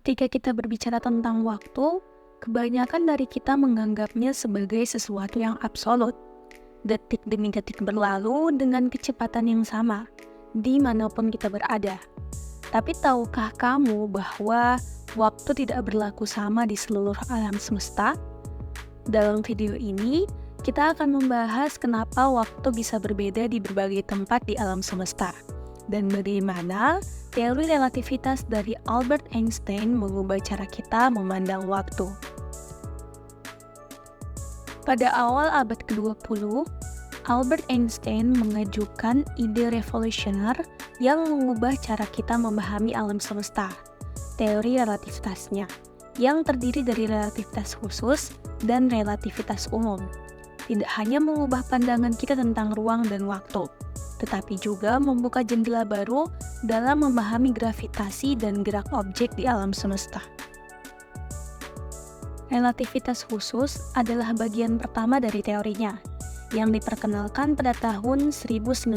Ketika kita berbicara tentang waktu, kebanyakan dari kita menganggapnya sebagai sesuatu yang absolut. Detik demi detik berlalu dengan kecepatan yang sama, dimanapun kita berada. Tapi tahukah kamu bahwa waktu tidak berlaku sama di seluruh alam semesta? Dalam video ini, kita akan membahas kenapa waktu bisa berbeda di berbagai tempat di alam semesta, dan bagaimana teori relativitas dari Albert Einstein mengubah cara kita memandang waktu. Pada awal abad ke-20, Albert Einstein mengajukan ide revolusioner yang mengubah cara kita memahami alam semesta, teori relativitasnya, yang terdiri dari relativitas khusus dan relativitas umum. Tidak hanya mengubah pandangan kita tentang ruang dan waktu, tetapi juga membuka jendela baru dalam memahami gravitasi dan gerak objek di alam semesta. Relativitas khusus adalah bagian pertama dari teorinya, yang diperkenalkan pada tahun 1905.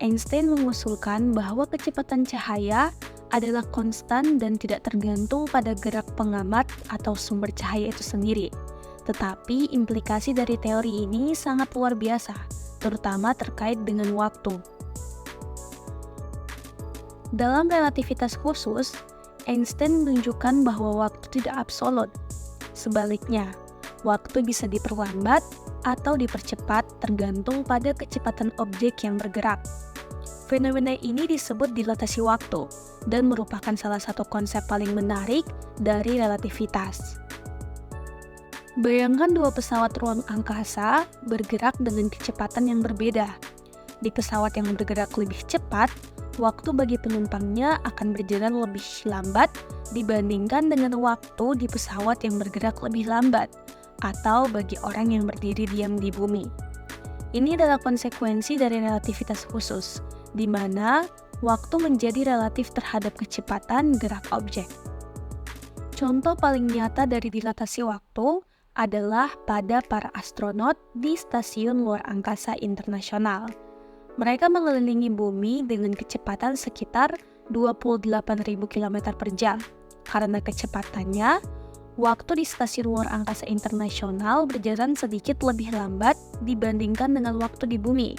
Einstein mengusulkan bahwa kecepatan cahaya adalah konstan dan tidak tergantung pada gerak pengamat atau sumber cahaya itu sendiri. Tetapi implikasi dari teori ini sangat luar biasa, terutama terkait dengan waktu. Dalam relativitas khusus, Einstein menunjukkan bahwa waktu tidak absolut. Sebaliknya, waktu bisa diperlambat atau dipercepat tergantung pada kecepatan objek yang bergerak. Fenomena ini disebut dilatasi waktu dan merupakan salah satu konsep paling menarik dari relativitas. Bayangkan dua pesawat ruang angkasa bergerak dengan kecepatan yang berbeda. Di pesawat yang bergerak lebih cepat, waktu bagi penumpangnya akan berjalan lebih lambat dibandingkan dengan waktu di pesawat yang bergerak lebih lambat, atau bagi orang yang berdiri diam di bumi. Ini adalah konsekuensi dari relativitas khusus, di mana waktu menjadi relatif terhadap kecepatan gerak objek. Contoh paling nyata dari dilatasi waktu adalah pada para astronot di Stasiun Luar Angkasa Internasional. Mereka mengelilingi bumi dengan kecepatan sekitar 28.000 km per jam. Karena kecepatannya, waktu di Stasiun Luar Angkasa Internasional berjalan sedikit lebih lambat dibandingkan dengan waktu di bumi.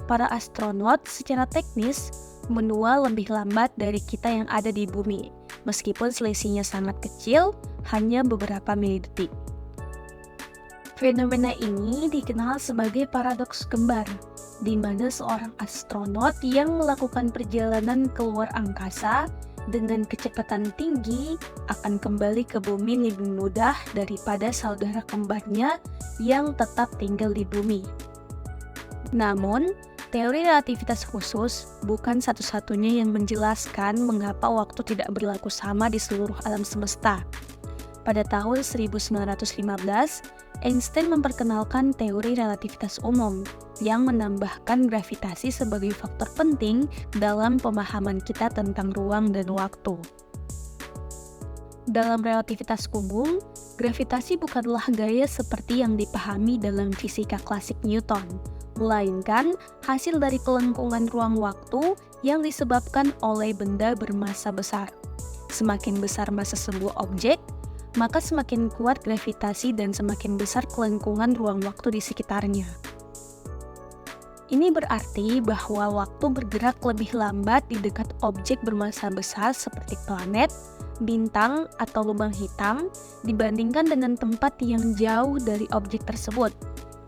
Para astronot secara teknis menua lebih lambat dari kita yang ada di bumi, meskipun selisihnya sangat kecil, hanya beberapa milidetik. Fenomena ini dikenal sebagai paradoks kembar, di mana seorang astronot yang melakukan perjalanan ke luar angkasa dengan kecepatan tinggi akan kembali ke bumi lebih mudah daripada saudara kembarnya yang tetap tinggal di bumi. Namun, teori relativitas khusus bukan satu-satunya yang menjelaskan mengapa waktu tidak berlaku sama di seluruh alam semesta. Pada tahun 1915, Einstein memperkenalkan teori relativitas umum yang menambahkan gravitasi sebagai faktor penting dalam pemahaman kita tentang ruang dan waktu. Dalam relativitas umum, gravitasi bukanlah gaya seperti yang dipahami dalam fisika klasik Newton, melainkan hasil dari pelengkungan ruang waktu yang disebabkan oleh benda bermassa besar. Semakin besar massa sebuah objek, maka semakin kuat gravitasi dan semakin besar kelengkungan ruang waktu di sekitarnya. Ini berarti bahwa waktu bergerak lebih lambat di dekat objek bermassa besar seperti planet, bintang, atau lubang hitam dibandingkan dengan tempat yang jauh dari objek tersebut.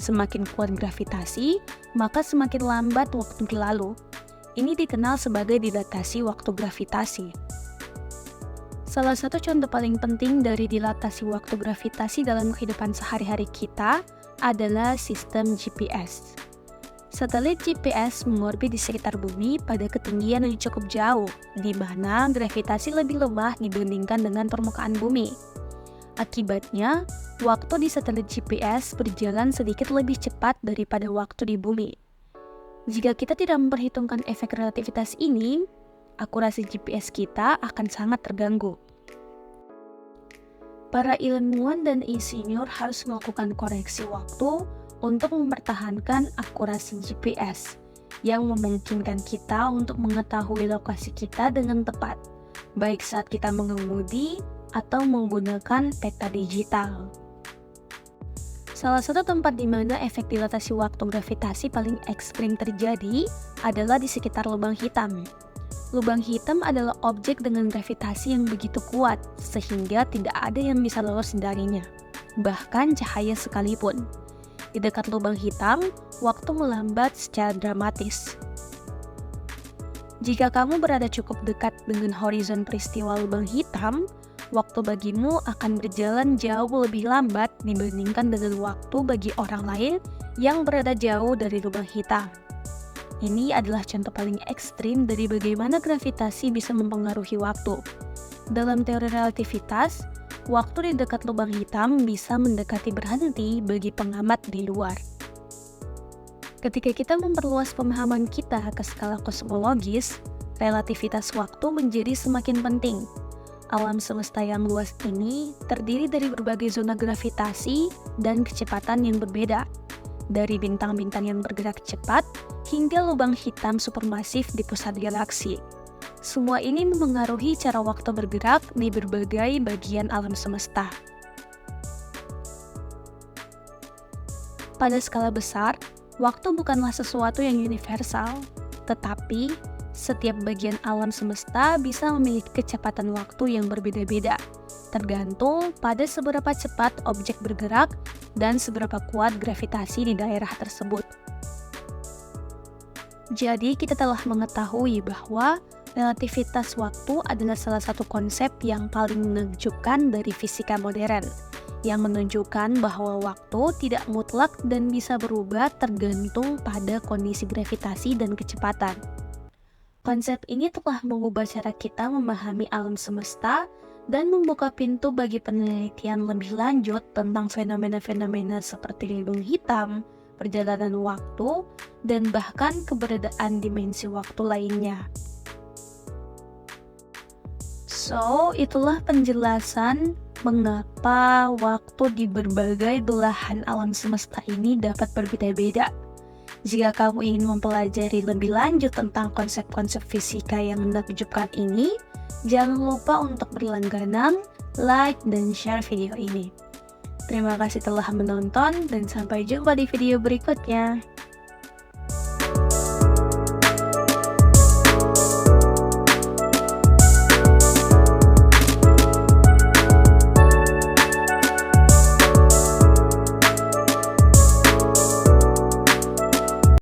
Semakin kuat gravitasi, maka semakin lambat waktu berlalu. Ini dikenal sebagai dilatasi waktu gravitasi. Salah satu contoh paling penting dari dilatasi waktu gravitasi dalam kehidupan sehari-hari kita adalah sistem GPS. Satelit GPS mengorbit di sekitar bumi pada ketinggian yang cukup jauh, di mana gravitasi lebih lemah dibandingkan dengan permukaan bumi. Akibatnya, waktu di satelit GPS berjalan sedikit lebih cepat daripada waktu di bumi. Jika kita tidak memperhitungkan efek relativitas ini, akurasi GPS kita akan sangat terganggu. Para ilmuwan dan insinyur harus melakukan koreksi waktu untuk mempertahankan akurasi GPS, yang memungkinkan kita untuk mengetahui lokasi kita dengan tepat, baik saat kita mengemudi atau menggunakan peta digital. Salah satu tempat di mana efek dilatasi waktu gravitasi paling ekstrim terjadi adalah di sekitar lubang hitam. Lubang hitam adalah objek dengan gravitasi yang begitu kuat, sehingga tidak ada yang bisa lolos darinya, bahkan cahaya sekalipun. Di dekat lubang hitam, waktu melambat secara dramatis. Jika kamu berada cukup dekat dengan horizon peristiwa lubang hitam, waktu bagimu akan berjalan jauh lebih lambat dibandingkan dengan waktu bagi orang lain yang berada jauh dari lubang hitam. Ini adalah contoh paling ekstrim dari bagaimana gravitasi bisa mempengaruhi waktu. Dalam teori relativitas, waktu di dekat lubang hitam bisa mendekati berhenti bagi pengamat di luar. Ketika kita memperluas pemahaman kita ke skala kosmologis, relativitas waktu menjadi semakin penting. Alam semesta yang luas ini terdiri dari berbagai zona gravitasi dan kecepatan yang berbeda, dari bintang-bintang yang bergerak cepat hingga lubang hitam supermasif di pusat galaksi. Semua ini memengaruhi cara waktu bergerak di berbagai bagian alam semesta. Pada skala besar, waktu bukanlah sesuatu yang universal, tetapi setiap bagian alam semesta bisa memiliki kecepatan waktu yang berbeda-beda, tergantung pada seberapa cepat objek bergerak dan seberapa kuat gravitasi di daerah tersebut. Jadi, kita telah mengetahui bahwa relativitas waktu adalah salah satu konsep yang paling menakjubkan dari fisika modern, yang menunjukkan bahwa waktu tidak mutlak dan bisa berubah tergantung pada kondisi gravitasi dan kecepatan. Konsep ini telah mengubah cara kita memahami alam semesta dan membuka pintu bagi penelitian lebih lanjut tentang fenomena-fenomena seperti lubang hitam, perjalanan waktu, dan bahkan keberadaan dimensi waktu lainnya. So, itulah penjelasan mengapa waktu di berbagai belahan alam semesta ini dapat berbeda-beda. Jika kamu ingin mempelajari lebih lanjut tentang konsep-konsep fisika yang menakjubkan ini, jangan lupa untuk berlangganan, like, dan share video ini. Terima kasih telah menonton dan sampai jumpa di video berikutnya.